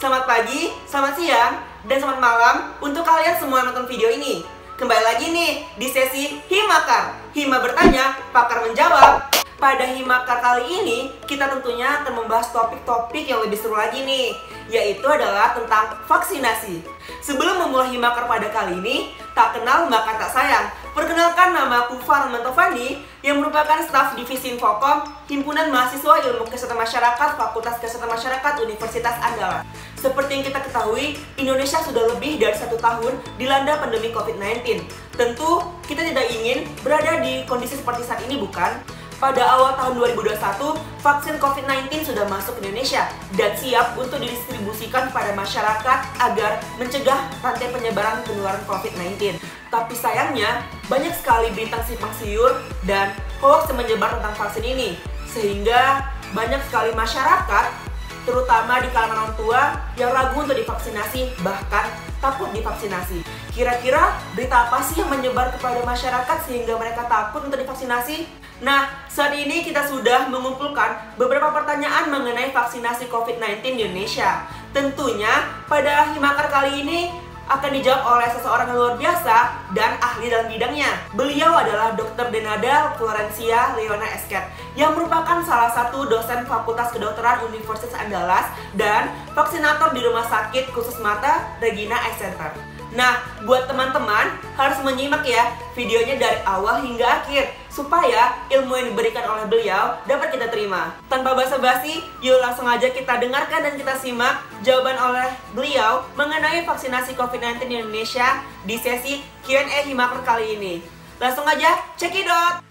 Selamat pagi, selamat siang, dan selamat malam untuk kalian semua yang nonton video ini. Kembali lagi nih di sesi Himakar. Hima bertanya, pakar menjawab. Pada Himakar kali ini, kita tentunya akan membahas topik-topik yang lebih seru lagi nih, yaitu adalah tentang vaksinasi. Sebelum memulai Himakar pada kali ini, tak kenal maka tak sayang. Perkenalkan, nama aku Farman Tovani yang merupakan staf divisi Infokom Himpunan Mahasiswa Ilmu Kesehatan Masyarakat Fakultas Kesehatan Masyarakat Universitas Andalas. Seperti yang kita ketahui, Indonesia sudah lebih dari 1 tahun dilanda pandemi COVID-19. Tentu kita tidak ingin berada di kondisi seperti saat ini, bukan? Pada awal tahun 2021, vaksin COVID-19 sudah masuk ke Indonesia dan siap untuk didistribusikan kepada masyarakat agar mencegah rantai penyebaran penularan COVID-19. Tapi sayangnya, banyak sekali berita simpang siur dan hoax yang menyebar tentang vaksin ini, sehingga banyak sekali masyarakat, terutama di kalangan orang tua, yang ragu untuk divaksinasi, bahkan takut divaksinasi. Kira-kira berita apa sih yang menyebar kepada masyarakat sehingga mereka takut untuk divaksinasi? Nah, saat ini kita sudah mengumpulkan beberapa pertanyaan mengenai vaksinasi COVID-19 di Indonesia. Tentunya pada Himakar kali ini akan dijawab oleh seseorang yang luar biasa dan ahli dalam bidangnya. Beliau adalah Dr. Denada Florencia Leona Esket, yang merupakan salah satu dosen Fakultas Kedokteran Universitas Andalas dan vaksinator di Rumah Sakit Khusus Mata Regina Eye Center. Nah, buat teman-teman harus menyimak ya videonya dari awal hingga akhir supaya ilmu yang diberikan oleh beliau dapat kita terima. Tanpa basa-basi, yuk langsung aja kita dengarkan dan kita simak jawaban oleh beliau mengenai vaksinasi COVID-19 di Indonesia di sesi Q&A Himakar kali ini. Langsung aja, cekidot!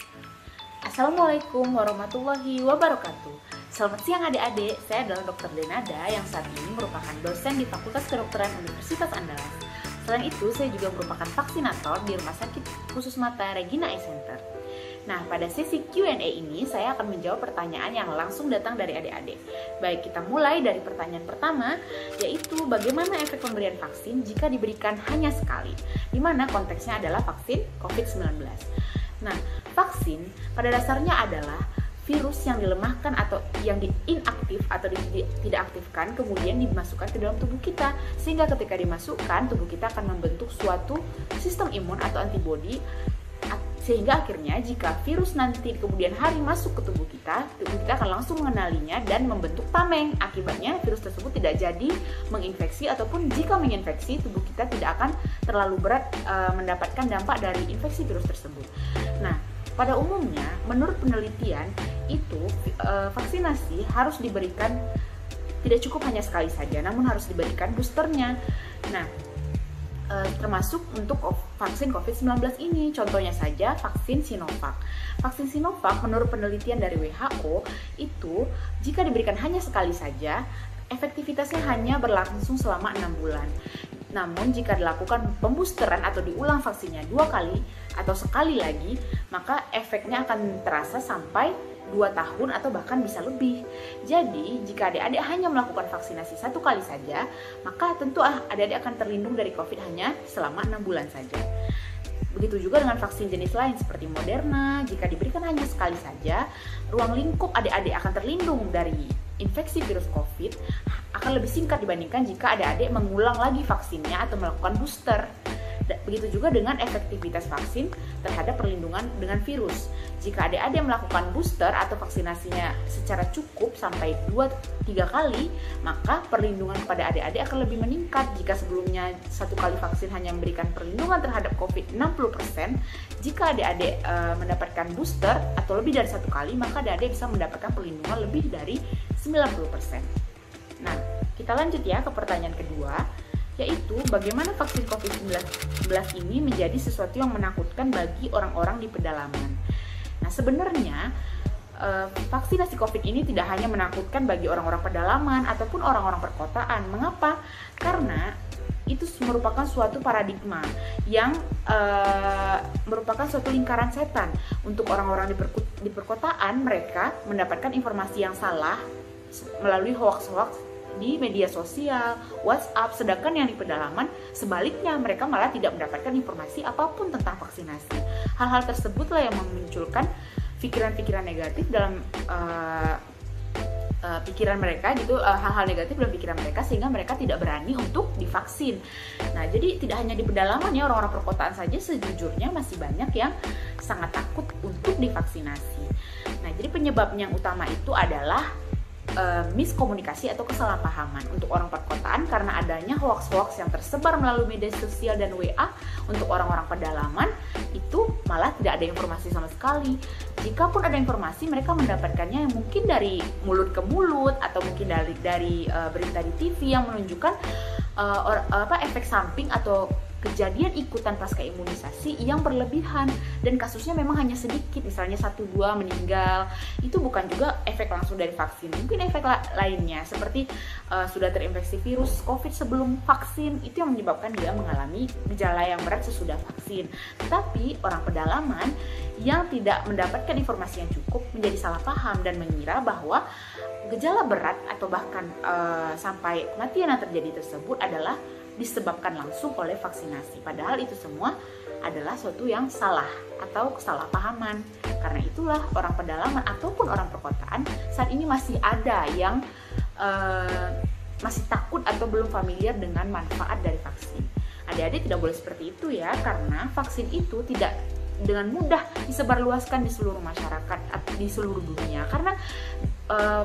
Assalamualaikum warahmatullahi wabarakatuh. Selamat siang adik-adik, saya adalah Dr. Denada yang saat ini merupakan dosen di Fakultas Kedokteran Universitas Andalas. Selain itu, saya juga merupakan vaksinator di Rumah Sakit Khusus Mata Regina Eye Center. Nah, pada sesi Q&A ini, saya akan menjawab pertanyaan yang langsung datang dari adik-adik. Baik, kita mulai dari pertanyaan pertama, yaitu bagaimana efek pemberian vaksin jika diberikan hanya sekali, di mana konteksnya adalah vaksin COVID-19. Nah, vaksin pada dasarnya adalah virus yang dilemahkan atau yang inaktif atau tidak aktifkan kemudian dimasukkan ke dalam tubuh kita, sehingga ketika dimasukkan tubuh kita akan membentuk suatu sistem imun atau antibodi, sehingga akhirnya jika virus nanti kemudian hari masuk ke tubuh kita akan langsung mengenalinya dan membentuk tameng. Akibatnya virus tersebut tidak jadi menginfeksi, ataupun jika menginfeksi tubuh kita tidak akan terlalu berat mendapatkan dampak dari infeksi virus tersebut. Nah, pada umumnya, menurut penelitian itu vaksinasi harus diberikan tidak cukup hanya sekali saja, namun harus diberikan boosternya. Nah, termasuk untuk vaksin COVID-19 ini, contohnya saja vaksin Sinovac. Vaksin Sinovac menurut penelitian dari WHO itu jika diberikan hanya sekali saja, efektivitasnya hanya berlangsung selama 6 bulan. Namun jika dilakukan pemboosteran atau diulang vaksinnya 2 kali atau sekali lagi, maka efeknya akan terasa sampai 2 tahun atau bahkan bisa lebih. Jadi jika adik-adik hanya melakukan vaksinasi 1 kali saja, maka tentu adik-adik akan terlindung dari COVID hanya selama 6 bulan saja. Begitu juga dengan vaksin jenis lain seperti Moderna, jika diberikan hanya sekali saja, ruang lingkup adik-adik akan terlindung dari infeksi virus COVID akan lebih singkat dibandingkan jika adik-adik mengulang lagi vaksinnya atau melakukan booster. Begitu juga dengan efektivitas vaksin terhadap perlindungan dengan virus. Jika adik-adik melakukan booster atau vaksinasinya secara cukup sampai 2-3 kali, maka perlindungan kepada adik-adik akan lebih meningkat. Jika sebelumnya 1 kali vaksin hanya memberikan perlindungan terhadap COVID 60%, jika adik-adik mendapatkan booster atau lebih dari 1 kali, maka adik-adik bisa mendapatkan perlindungan lebih dari 90%. Nah, kita lanjut ya ke pertanyaan kedua, yaitu bagaimana vaksin COVID-19 ini menjadi sesuatu yang menakutkan bagi orang-orang di pedalaman. Nah, sebenarnya vaksinasi COVID ini tidak hanya menakutkan bagi orang-orang pedalaman ataupun orang-orang perkotaan. Mengapa? Karena itu merupakan suatu paradigma yang merupakan suatu lingkaran setan. Untuk orang-orang di perkotaan, mereka mendapatkan informasi yang salah melalui hoax-hoax di media sosial, WhatsApp, sedangkan yang di pedalaman sebaliknya, mereka malah tidak mendapatkan informasi apapun tentang vaksinasi. Hal-hal tersebutlah yang memunculkan pikiran-pikiran negatif dalam pikiran mereka gitu, hal-hal negatif dalam pikiran mereka, sehingga mereka tidak berani untuk divaksin. Nah, jadi tidak hanya di pedalaman ya, orang-orang perkotaan saja sejujurnya masih banyak yang sangat takut untuk divaksinasi. Nah, jadi penyebab yang utama itu adalah miskomunikasi atau kesalahpahaman untuk orang perkotaan karena adanya hoax-hoax yang tersebar melalui media sosial dan WA. Untuk orang-orang pedalaman itu malah tidak ada informasi sama sekali. Jikapun ada informasi, mereka mendapatkannya yang mungkin dari mulut ke mulut atau mungkin dari berita di TV yang menunjukkan efek samping atau kejadian ikutan pasca imunisasi yang berlebihan dan kasusnya memang hanya sedikit, misalnya 1-2 meninggal. Itu bukan juga efek langsung dari vaksin, mungkin efek lainnya seperti sudah terinfeksi virus COVID sebelum vaksin, itu yang menyebabkan dia mengalami gejala yang berat sesudah vaksin. Tetapi orang pedalaman yang tidak mendapatkan informasi yang cukup menjadi salah paham dan mengira bahwa gejala berat atau bahkan sampai kematian yang terjadi tersebut adalah disebabkan langsung oleh vaksinasi. Padahal itu semua adalah suatu yang salah atau kesalahpahaman. Karena itulah orang pedalaman ataupun orang perkotaan saat ini masih ada yang masih takut atau belum familiar dengan manfaat dari vaksin. Adik-adik tidak boleh seperti itu ya, karena vaksin itu tidak dengan mudah disebarluaskan di seluruh masyarakat, di seluruh dunia. Karena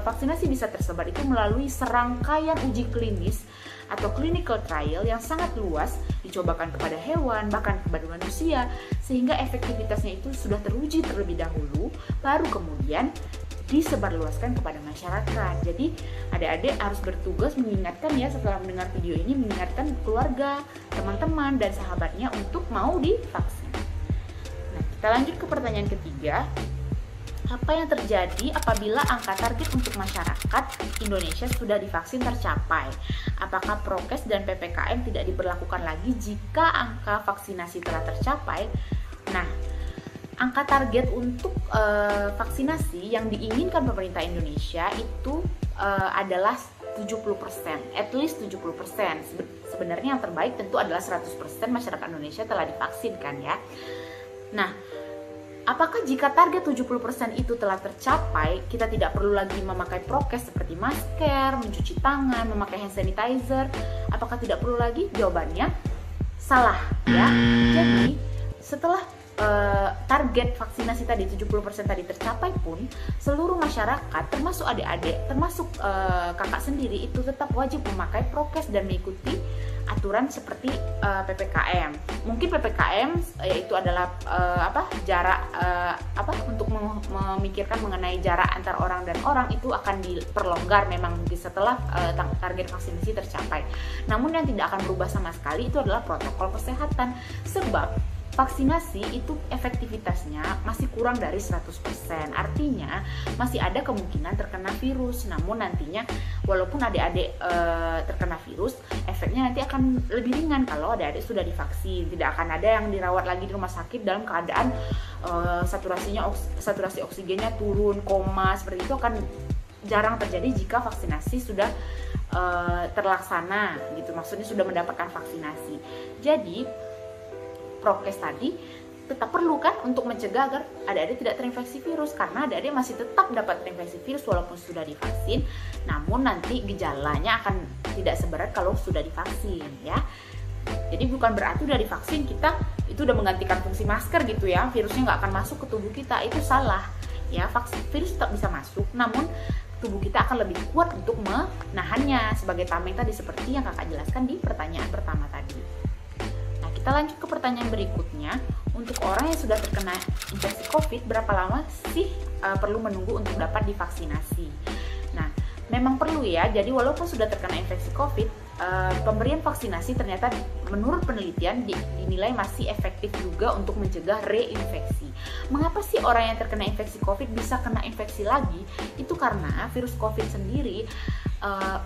vaksinasi bisa tersebar itu melalui serangkaian uji klinis atau clinical trial yang sangat luas, dicobakan kepada hewan, bahkan kepada manusia, sehingga efektivitasnya itu sudah teruji terlebih dahulu, baru kemudian disebarluaskan kepada masyarakat. Jadi adik-adik harus bertugas mengingatkan ya, setelah mendengar video ini, mengingatkan keluarga, teman-teman, dan sahabatnya untuk mau divaksin. Nah, kita lanjut ke pertanyaan ketiga. Apa yang terjadi apabila angka target untuk masyarakat Indonesia sudah divaksin tercapai? Apakah prokes dan PPKM tidak diberlakukan lagi jika angka vaksinasi telah tercapai? Nah, angka target untuk vaksinasi yang diinginkan pemerintah Indonesia itu adalah 70%, at least 70%. Sebenarnya yang terbaik tentu adalah 100% masyarakat Indonesia telah divaksin kan ya. Nah, apakah jika target 70% itu telah tercapai, kita tidak perlu lagi memakai prokes seperti masker, mencuci tangan, memakai hand sanitizer? Apakah tidak perlu lagi? Jawabannya salah ya. Jadi setelah target vaksinasi tadi 70% tadi tercapai pun, seluruh masyarakat termasuk adik-adik, termasuk kakak sendiri itu tetap wajib memakai prokes dan mengikuti aturan seperti PPKM. Mungkin PPKM yaitu adalah jarak untuk memikirkan mengenai jarak antar orang dan orang itu akan diperlonggar memang mungkin setelah target vaksinasi tercapai. Namun yang tidak akan berubah sama sekali itu adalah protokol kesehatan, sebab vaksinasi itu efektivitasnya masih kurang dari 100%. Artinya masih ada kemungkinan terkena virus. Namun nantinya walaupun adik-adik terkena virus, efeknya nanti akan lebih ringan kalau adik-adik sudah divaksin. Tidak akan ada yang dirawat lagi di rumah sakit dalam keadaan saturasi oksigennya turun, koma, seperti itu akan jarang terjadi jika vaksinasi sudah terlaksana gitu. Maksudnya sudah mendapatkan vaksinasi. Jadi prokes tadi tetap perlu kan untuk mencegah agar adik-adik tidak terinfeksi virus, karena adik-adik masih tetap dapat terinfeksi virus walaupun sudah divaksin, namun nanti gejalanya akan tidak seberat kalau sudah divaksin ya. Jadi bukan berarti udah divaksin kita itu udah menggantikan fungsi masker gitu ya, virusnya nggak akan masuk ke tubuh kita, itu salah ya. Virus tetap bisa masuk, namun tubuh kita akan lebih kuat untuk menahannya, sebagai tameng tadi seperti yang kakak jelaskan di pertanyaan pertama tadi. Kita lanjut ke pertanyaan berikutnya. Untuk orang yang sudah terkena infeksi COVID, berapa lama sih perlu menunggu untuk dapat divaksinasi? Nah, memang perlu ya. Jadi walaupun sudah terkena infeksi COVID, pemberian vaksinasi ternyata menurut penelitian dinilai masih efektif juga untuk mencegah reinfeksi. Mengapa sih orang yang terkena infeksi COVID bisa kena infeksi lagi? Itu karena virus COVID sendiri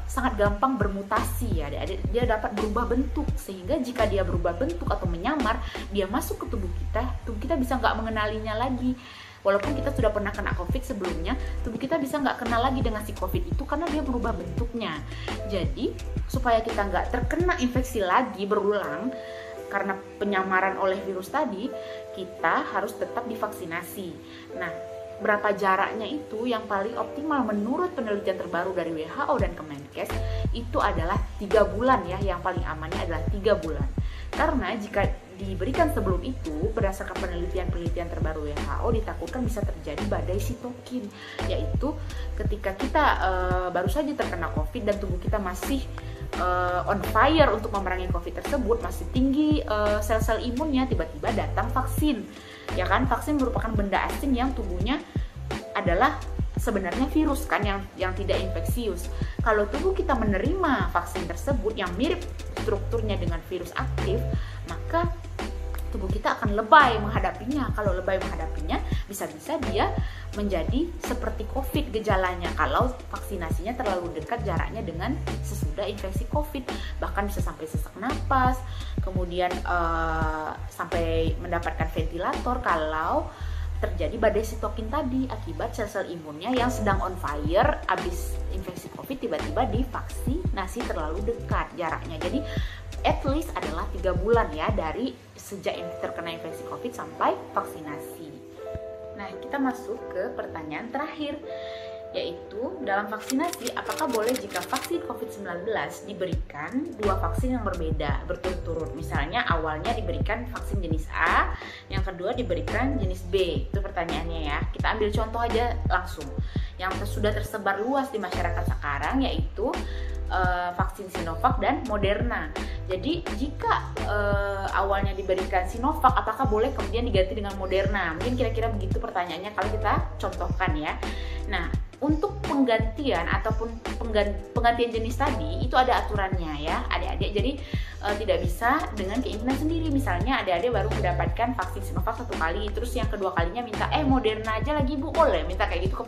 sangat gampang bermutasi ya, dia dapat berubah bentuk, sehingga jika dia berubah bentuk atau menyamar, dia masuk ke tubuh kita bisa nggak mengenalinya lagi. Walaupun kita sudah pernah kena COVID sebelumnya, tubuh kita bisa nggak kenal lagi dengan si COVID itu karena dia berubah bentuknya. Jadi supaya kita nggak terkena infeksi lagi berulang karena penyamaran oleh virus tadi, kita harus tetap divaksinasi. Nah, berapa jaraknya itu yang paling optimal menurut penelitian terbaru dari WHO dan Kemenkes itu adalah 3 bulan ya, yang paling amannya adalah 3 bulan. Karena jika diberikan sebelum itu, berdasarkan penelitian terbaru WHO ditakutkan bisa terjadi badai sitokin, yaitu ketika kita baru saja terkena COVID dan tubuh kita masih on fire untuk memerangi COVID tersebut, masih tinggi sel-sel imunnya, tiba-tiba datang vaksin. Ya kan, vaksin merupakan benda asing yang tubuhnya adalah sebenarnya virus kan, yang tidak infeksius. Kalau tubuh kita menerima vaksin tersebut yang mirip strukturnya dengan virus aktif, maka tubuh kita akan lebay menghadapinya. Kalau lebay menghadapinya, bisa-bisa dia menjadi seperti COVID gejalanya kalau vaksinasinya terlalu dekat jaraknya dengan sesudah infeksi COVID. Bahkan bisa sampai sesak napas, kemudian sampai mendapatkan ventilator kalau terjadi badai sitokin tadi akibat sel-sel imunnya yang sedang on fire abis infeksi COVID tiba-tiba divaksinasi terlalu dekat jaraknya. Jadi at least adalah 3 bulan ya dari sejak terkena infeksi COVID sampai vaksinasi. Nah, kita masuk ke pertanyaan terakhir, yaitu dalam vaksinasi apakah boleh jika vaksin COVID-19 diberikan 2 vaksin yang berbeda berturut-turut. Misalnya awalnya diberikan vaksin jenis A, yang kedua diberikan jenis B. Itu pertanyaannya ya. Kita ambil contoh aja langsung yang sudah tersebar luas di masyarakat sekarang, yaitu vaksin Sinovac dan Moderna. Jadi jika awalnya diberikan Sinovac, apakah boleh kemudian diganti dengan Moderna? Mungkin kira-kira begitu pertanyaannya kalau kita contohkan ya. Nah, untuk penggantian ataupun penggantian jenis tadi itu ada aturannya ya adik-adik. Jadi tidak bisa dengan keinginan sendiri. Misalnya adik-adik baru mendapatkan vaksin Sinovac 1 kali, terus yang kedua kalinya minta Moderna aja lagi Bu, boleh minta kayak gitu ke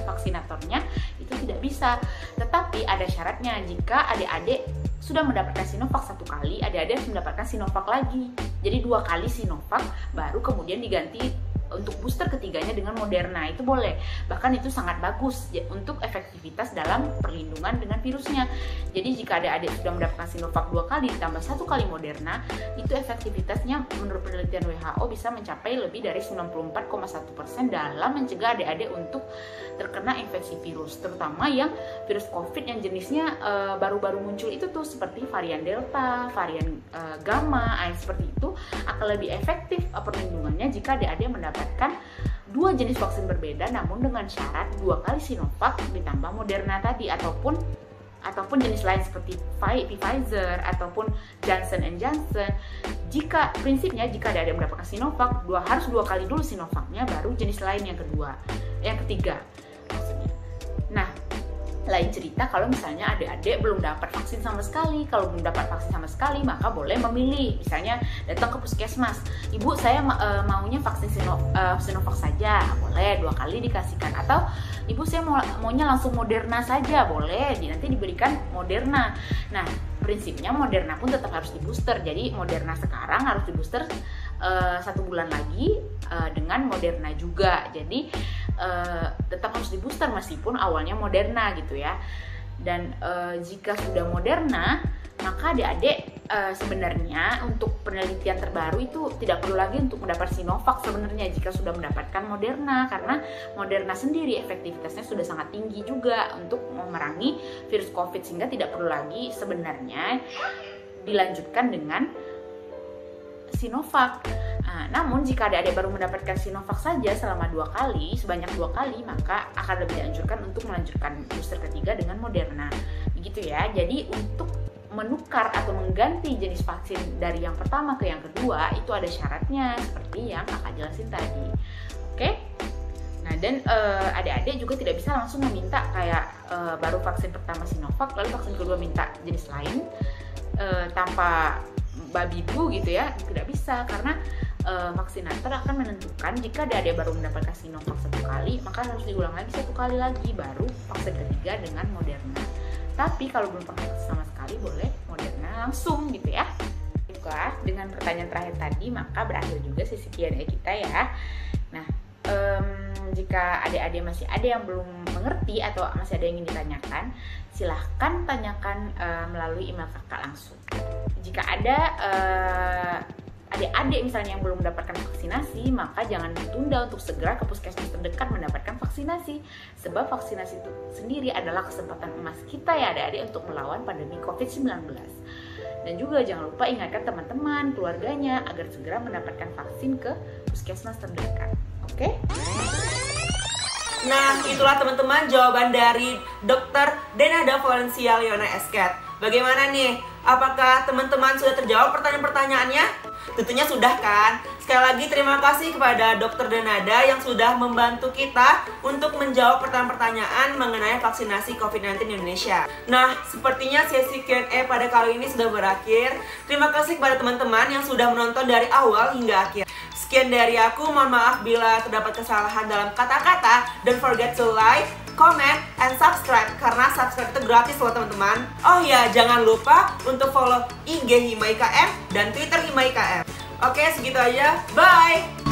vaksinatornya, itu tidak bisa. Tetapi ada syaratnya, jika adik-adik sudah mendapatkan Sinovac 1 kali, adik-adik harus mendapatkan Sinovac lagi. Jadi 2 kali Sinovac, baru kemudian diganti untuk booster ketiganya dengan Moderna. Itu boleh, bahkan itu sangat bagus ya, untuk efektivitas dalam perlindungan dengan virusnya. Jadi jika adik-adik sudah mendapatkan Sinovac 2 kali ditambah 1 kali Moderna, itu efektivitasnya menurut penelitian WHO bisa mencapai lebih dari 94,1% dalam mencegah adik-adik untuk terkena infeksi virus, terutama yang virus COVID yang jenisnya baru-baru muncul itu tuh, seperti varian Delta, varian Gamma, seperti itu akan lebih efektif perlindungannya jika adik-adik mendapatkan 2 jenis vaksin berbeda, namun dengan syarat 2 kali Sinovac ditambah Moderna tadi, ataupun jenis lain seperti Pfizer ataupun Johnson & Johnson. Jika prinsipnya jika adik-adik mendapatkan Sinovac, harus 2 kali dulu Sinovacnya, baru jenis lain yang ketiga maksudnya. Nah, lain cerita kalau misalnya adik-adik belum dapat vaksin sama sekali. Kalau belum dapat vaksin sama sekali, maka boleh memilih. Misalnya datang ke puskesmas, Ibu saya maunya vaksin Sinovac saja, boleh 2 kali dikasihkan. Atau Ibu saya maunya langsung Moderna saja, boleh nanti diberikan Moderna. Nah, prinsipnya Moderna pun tetap harus di booster. Jadi Moderna sekarang harus di booster 1 bulan lagi dengan Moderna juga. Jadi tetap harus di booster meskipun awalnya Moderna gitu ya. Dan jika sudah Moderna, maka adik-adik sebenarnya untuk penelitian terbaru itu tidak perlu lagi untuk mendapat Sinovac sebenarnya jika sudah mendapatkan Moderna, karena Moderna sendiri efektivitasnya sudah sangat tinggi juga untuk memerangi virus COVID, sehingga tidak perlu lagi sebenarnya dilanjutkan dengan Sinovac. Namun jika adik-adik baru mendapatkan Sinovac saja selama 2 kali, sebanyak 2 kali, maka akan lebih dianjurkan untuk melanjutkan booster ketiga dengan Moderna. Begitu ya. Jadi untuk menukar atau mengganti jenis vaksin dari yang pertama ke yang kedua itu ada syaratnya seperti yang kakak jelasin tadi. Oke? Nah, dan adik-adik juga tidak bisa langsung meminta kayak baru vaksin pertama Sinovac lalu vaksin kedua minta jenis lain tanpa babi bu gitu ya, tidak bisa, karena vaksinator akan menentukan jika adik-adik baru mendapatkan Sinovac 1 kali, maka harus diulang lagi 1 kali lagi baru vaksin ketiga dengan Moderna. Tapi kalau belum pernah sama sekali, boleh Moderna langsung gitu ya. Baiklah, dengan pertanyaan terakhir tadi maka berakhir juga sesi Q&A kita ya. Nah, jika adik-adik masih ada yang belum mengerti atau masih ada yang ingin ditanyakan, silahkan tanyakan melalui email kakak langsung. Jika ada adik-adik misalnya yang belum mendapatkan vaksinasi, maka jangan ditunda untuk segera ke puskesmas terdekat mendapatkan vaksinasi. Sebab vaksinasi itu sendiri adalah kesempatan emas kita ya adik-adik untuk melawan pandemi COVID-19. Dan juga jangan lupa ingatkan teman-teman, keluarganya agar segera mendapatkan vaksin ke puskesmas terdekat. Oke? Nah, itulah teman-teman jawaban dari Dr. Denada Valencia Leona Esket. Bagaimana nih? Apakah teman-teman sudah terjawab pertanyaan-pertanyaannya? Tentunya sudah kan? Sekali lagi terima kasih kepada Dr. Denada yang sudah membantu kita untuk menjawab pertanyaan-pertanyaan mengenai vaksinasi COVID-19 di Indonesia. Nah, sepertinya sesi Q&A pada kali ini sudah berakhir. Terima kasih kepada teman-teman yang sudah menonton dari awal hingga akhir. Sekian dari aku, mohon maaf bila terdapat kesalahan dalam kata-kata. Don't forget to like, comment, and subscribe karena subscribe itu gratis loh teman-teman. Oh ya, jangan lupa untuk follow IG Hima IKM dan Twitter Hima IKM. Oke, segitu aja. Bye!